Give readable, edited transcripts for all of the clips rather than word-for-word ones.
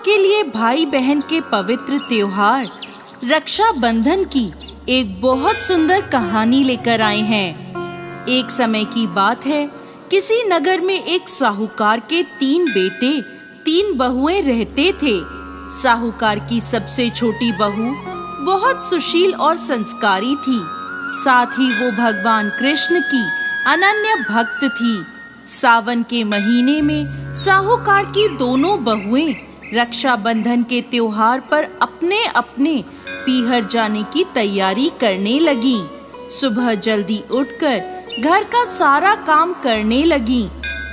आपके लिए भाई बहन के पवित्र त्योहार रक्षाबंधन की एक बहुत सुंदर कहानी लेकर आए हैं। एक समय की बात है, किसी नगर में एक साहूकार के 3 बेटे 3 बहुएं रहते थे। साहूकार की सबसे छोटी बहू बहुत सुशील और संस्कारी थी। साथ ही वो भगवान कृष्ण की अनन्य भक्त थी। सावन के महीने में साहूकार की दोनों बहुएं रक्षाबंधन के त्योहार पर अपने अपने पीहर जाने की तैयारी करने लगी। सुबह जल्दी उठकर घर का सारा काम करने लगी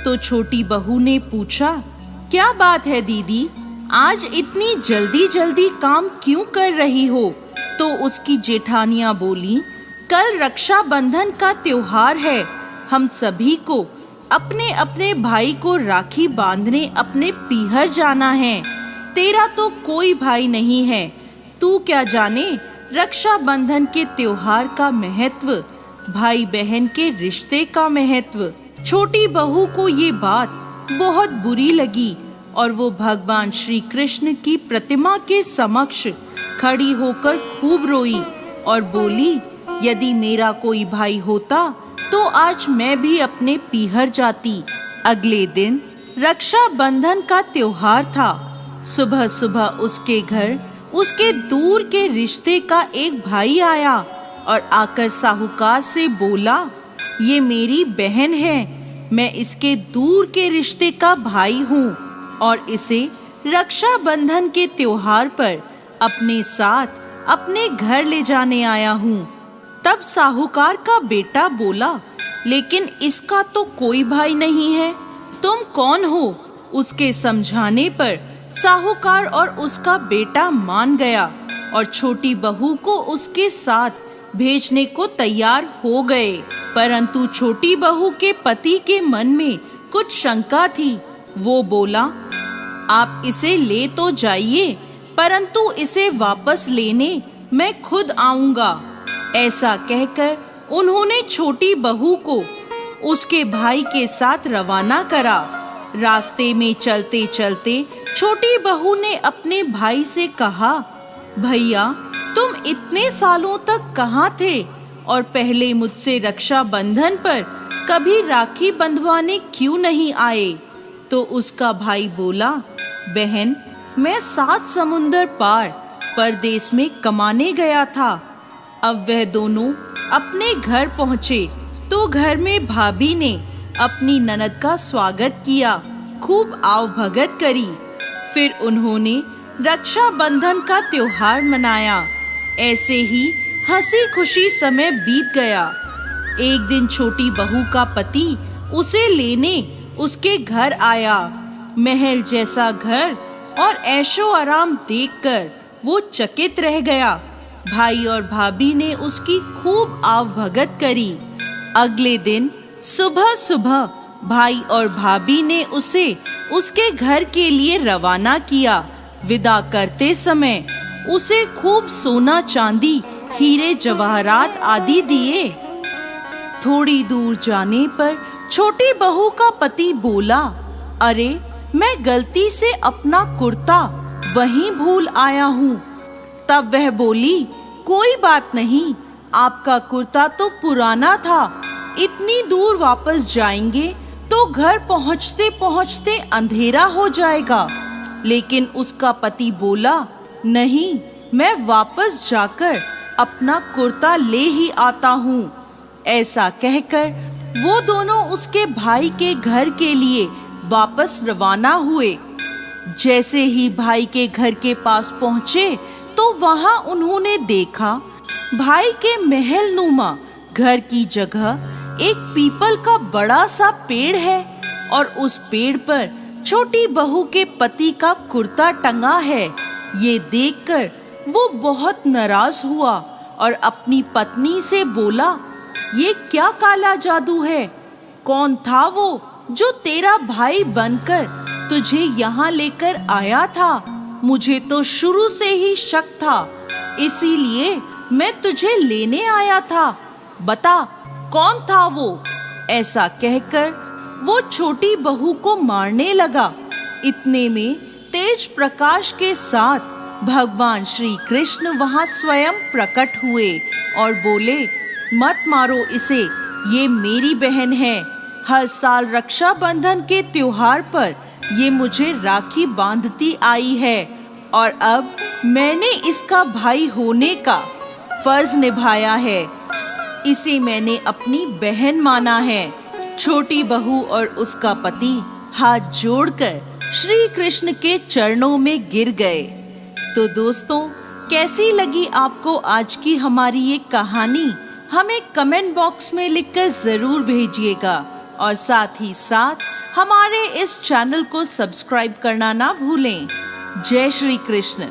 तो छोटी बहू ने पूछा, क्या बात है दीदी, आज इतनी जल्दी जल्दी काम क्यों कर रही हो? तो उसकी जेठानियां बोली, कल रक्षाबंधन का त्योहार है, हम सभी को अपने अपने भाई को राखी बांधने अपने पीहर जाना है। तेरा तो कोई भाई नहीं है, तू क्या जाने रक्षाबंधन के त्योहार का महत्व, भाई बहन के रिश्ते का महत्व। छोटी बहू को ये बात बहुत बुरी लगी और वो भगवान श्री कृष्ण की प्रतिमा के समक्ष खड़ी होकर खूब रोई और बोली, यदि मेरा कोई भाई होता तो आज मैं भी अपने पीहर जाती। अगले दिन रक्षाबंधन का त्योहार था। सुबह सुबह उसके घर उसके दूर के रिश्ते का एक भाई आया और आकर साहूकार से बोला, ये मेरी बहन है, मैं इसके दूर के रिश्ते का भाई हूँ और इसे रक्षाबंधन के त्योहार पर अपने साथ अपने घर ले जाने आया हूँ। तब साहूकार का बेटा बोला, लेकिन इसका तो कोई भाई नहीं है, तुम कौन हो? उसके समझाने पर साहूकार और उसका बेटा मान गया और छोटी बहू को उसके साथ भेजने को तैयार हो गए। परंतु छोटी बहू के पति के मन में कुछ शंका थी। वो बोला, आप इसे ले तो जाइए, परंतु इसे वापस लेने मैं खुद आऊंगा। ऐसा कहकर उन्होंने छोटी बहू को उसके भाई के साथ रवाना करा। रास्ते में चलते चलते छोटी बहू ने अपने भाई से कहा, भैया तुम इतने सालों तक कहाँ थे और पहले मुझसे रक्षाबंधन पर कभी राखी बंधवाने क्यों नहीं आए? तो उसका भाई बोला, बहन मैं 7 समुंदर पार परदेश में कमाने गया था। अब वह दोनों अपने घर पहुँचे तो घर में भाभी ने अपनी ननद का स्वागत किया, खूब आव भगत करी। फिर उन्होंने रक्षाबंधन का त्योहार मनाया। ऐसे ही हंसी खुशी समय बीत गया। एक दिन छोटी बहू का पति उसे लेने उसके घर आया। महल जैसा घर और ऐशो आराम देखकर वो चकित रह गया। भाई और भाभी ने उसकी खूब आव भगत करी। अगले दिन सुबह सुबह भाई और भाभी ने उसे उसके घर के लिए रवाना किया। विदा करते समय उसे खूब सोना चांदी हीरे जवाहरात आदि दिए। थोड़ी दूर जाने पर छोटी बहू का पति बोला, अरे मैं गलती से अपना कुर्ता वहीं भूल आया हूँ। तब वह बोली, कोई बात नहीं, आपका कुर्ता तो पुराना था, इतनी दूर वापस जाएंगे तो घर पहुँचते पहुँचते अंधेरा हो जाएगा। लेकिन उसका पति बोला, नहीं, मैं वापस जाकर अपना कुर्ता ले ही आता हूँ। ऐसा कहकर वो दोनों उसके भाई के घर के लिए वापस रवाना हुए। जैसे ही भाई के घर के पास पहुँचे तो वहाँ उन्होंने देखा भाई के महल नुमा घर की जगह एक पीपल का बड़ा सा पेड़ है और उस पेड़ पर छोटी बहू के पति का कुर्ता टंगा है। ये देखकर वो बहुत नाराज हुआ और अपनी पत्नी से बोला, ये क्या काला जादू है? कौन था वो जो तेरा भाई बनकर तुझे यहाँ लेकर आया था? मुझे तो शुरू से ही शक था, इसीलिए मैं तुझे लेने आया था। बता कौन था वो? ऐसा कहकर वो छोटी बहू को मारने लगा। इतने में तेज प्रकाश के साथ भगवान श्री कृष्ण वहां स्वयं प्रकट हुए और बोले, मत मारो इसे, ये मेरी बहन है। हर साल रक्षाबंधन के त्योहार पर ये मुझे राखी बांधती आई है और अब मैंने इसका भाई होने का फर्ज निभाया है। इसे मैंने अपनी बहन माना है। छोटी बहू और उसका पति हाथ जोड़कर श्री कृष्ण के चरणों में गिर गए। तो दोस्तों, कैसी लगी आपको आज की हमारी ये कहानी? हमें कमेंट बॉक्स में लिखकर जरूर भेजिएगा और साथ ही साथ हमारे इस चैनल को सब्सक्राइब करना ना भूलें। जय श्री कृष्ण।